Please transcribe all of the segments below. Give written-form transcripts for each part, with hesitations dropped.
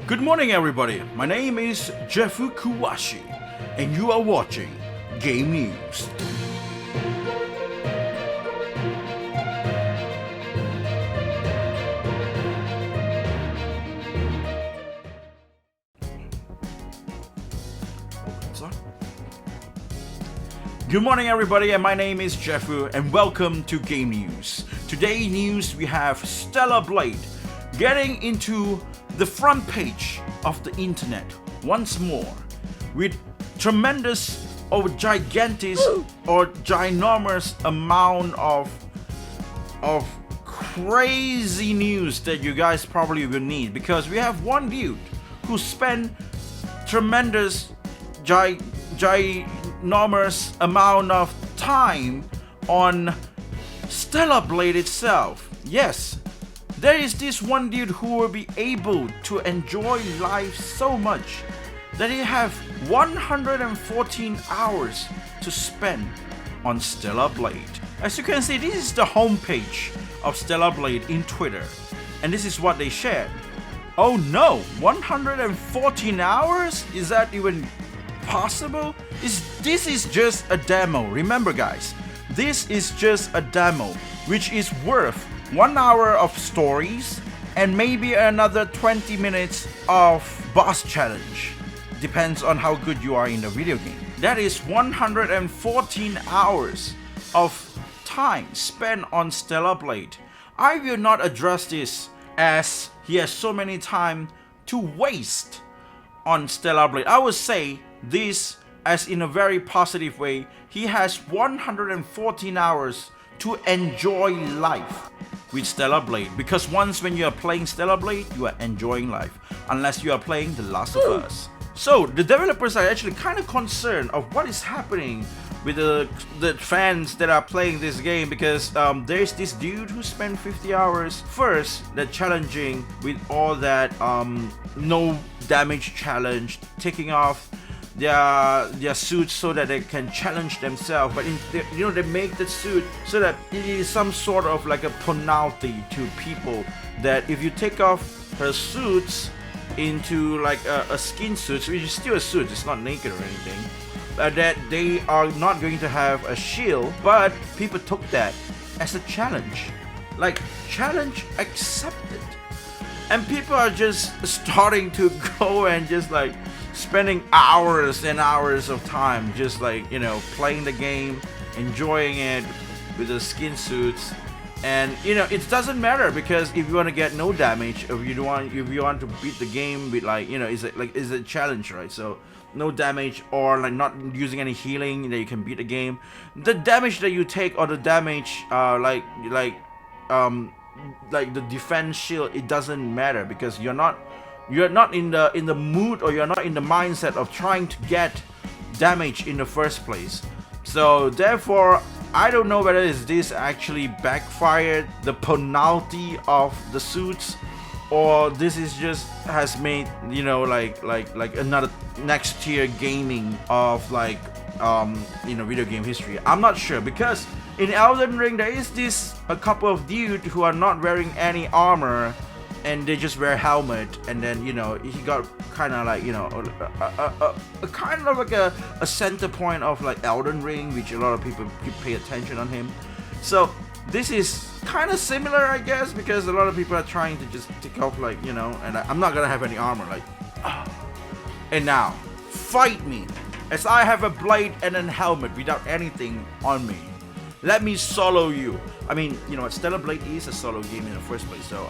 Good morning, everybody. My name is Jeffu Kuwashi, and you are watching Game News. Good morning, everybody, and my name is Jeffu, and welcome to Game News. Today news, we have Stellar Blade getting into the front page of the internet once more with tremendous or gigantic or ginormous amount of crazy news that you guys probably will need, because we have one dude who spent tremendous ginormous amount of time on Stellar Blade itself. Yes, there is this one dude who will be able to enjoy life so much that he have 114 hours to spend on Stellar Blade. As you can see, this is the homepage of Stellar Blade in Twitter, and this is what they shared. Oh no, 114 hours? Is that even possible? This is just a demo. Remember, guys, this is just a demo, which is worth 1 hour of stories and maybe another 20 minutes of boss challenge. Depends on how good you are in the video game. That is 114 hours of time spent on Stellar Blade. I will not address this as he has so many time to waste on Stellar Blade. I would say this as in a very positive way. He has 114 hours to enjoy life with Stellar Blade, because once when you are playing Stellar Blade, you are enjoying life, unless you are playing The Last of Us. So the developers are actually kind of concerned of what is happening with the fans that are playing this game, because there's this dude who spent 50 hours first that challenging with all that no damage challenge, taking off their suits so that they can challenge themselves, but they make the suit so that it is some sort of like a penalty to people, that if you take off her suits into like a skin suit, which is still a suit, it's not naked or anything, that they are not going to have a shield, but people took that as a challenge, like challenge accepted, and people are just starting to go and just like spending hours and hours of time just like, playing the game, enjoying it with the skin suits. And it doesn't matter, because if you want to get no damage, if you want to beat the game with it's a challenge, right? So no damage, or like not using any healing, that you can beat the game. The damage that you take, or the damage like the defense shield, it doesn't matter, because you're not in the mood, or you're not in the mindset of trying to get damage in the first place. So therefore, I don't know whether this actually backfired, the penalty of the suits, or this is just has made like another next tier gaming of video game history. I'm not sure, because in Elden Ring there is a couple of dudes who are not wearing any armor, and they just wear a helmet, and then he got kind of like a kind of like a center point of like Elden Ring, which a lot of people pay attention on him. So this is kind of similar, I guess, because a lot of people are trying to just take off and I'm not gonna have any armor, and now fight me as I have a blade and a helmet without anything on me. Let me solo you. I mean, Stellar Blade is a solo game in the first place, so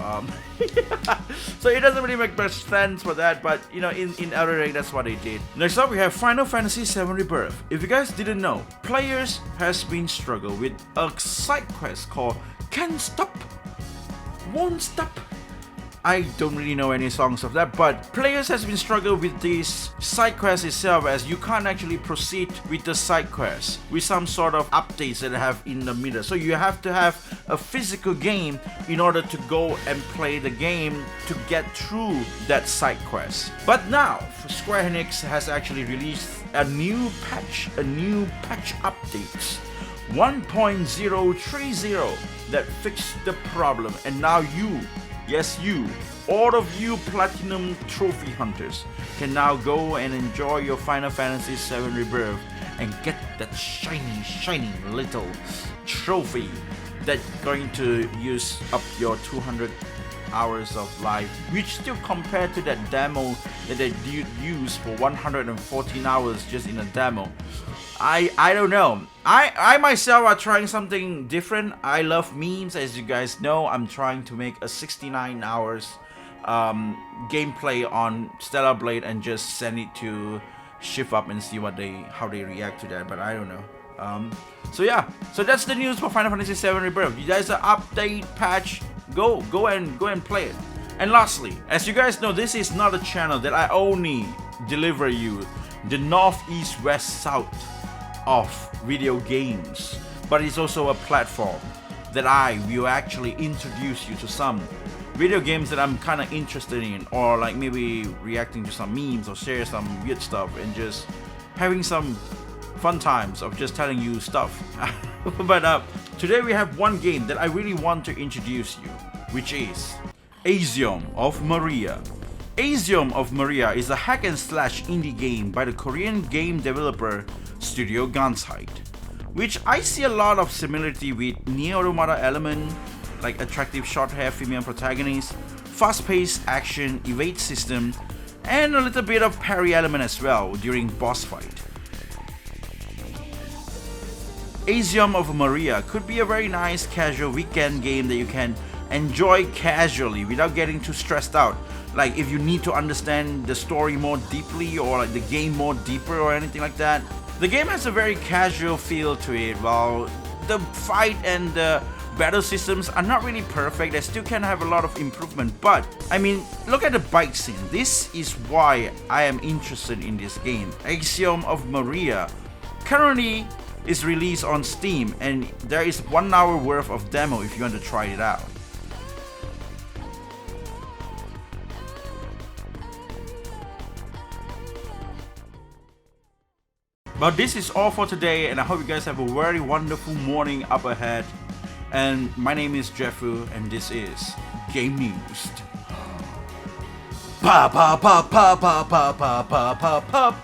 so it doesn't really make much sense for that, but in Elden Ring, that's what they did. Next up, we have Final Fantasy VII Rebirth. If you guys didn't know, players has been struggling with a side quest called Can't Stop, Won't Stop. I don't really know any songs of that, but players has been struggling with this side quest itself, as you can't actually proceed with the side quest with some sort of updates that they have in the middle. So you have to have a physical game in order to go and play the game to get through that side quest. But now, Square Enix has actually released a new patch updates 1.030 that fixed the problem, and now yes you, all of you Platinum Trophy Hunters, can now go and enjoy your Final Fantasy VII Rebirth and get that shiny little trophy that's going to use up your 200 hours of life, which still compared to that demo that they did use for 114 hours just in a demo. I don't know. I myself are trying something different. I love memes, as you guys know. I'm trying to make a 69 hours gameplay on Stellar Blade and just send it to Shift Up and see how they react to that. But I don't know. So yeah, so that's the news for Final Fantasy VII Rebirth. You guys are update patch. Go and play it. And lastly, as you guys know, this is not a channel that I only deliver you the north, east, west, south of video games, but it's also a platform that I will actually introduce you to some video games that I'm kind of interested in, or like maybe reacting to some memes or share some weird stuff and just having some fun times of just telling you stuff. But today we have one game that I really want to introduce you, which is Axiom of Maria. Axiom of Maria is a hack and slash indie game by the Korean game developer Studio Gansight, which I see a lot of similarity with Nier Automata element, like attractive short-haired female protagonist, fast-paced action, evade system, and a little bit of parry element as well during boss fight. Axiom of Maria could be a very nice casual weekend game that you can enjoy casually without getting too stressed out. Like if you need to understand the story more deeply or like the game more deeper or anything like that. The game has a very casual feel to it, while the fight and the battle systems are not really perfect. They still can have a lot of improvement, but I mean, look at the bike scene. This is why I am interested in this game. Axiom of Maria currently is released on Steam, and there is 1 hour worth of demo if you want to try it out. But this is all for today, and I hope you guys have a very wonderful morning up ahead. And my name is Jeffu, and this is Game News. Pa pa pa pa pa pa pa pa pa pa.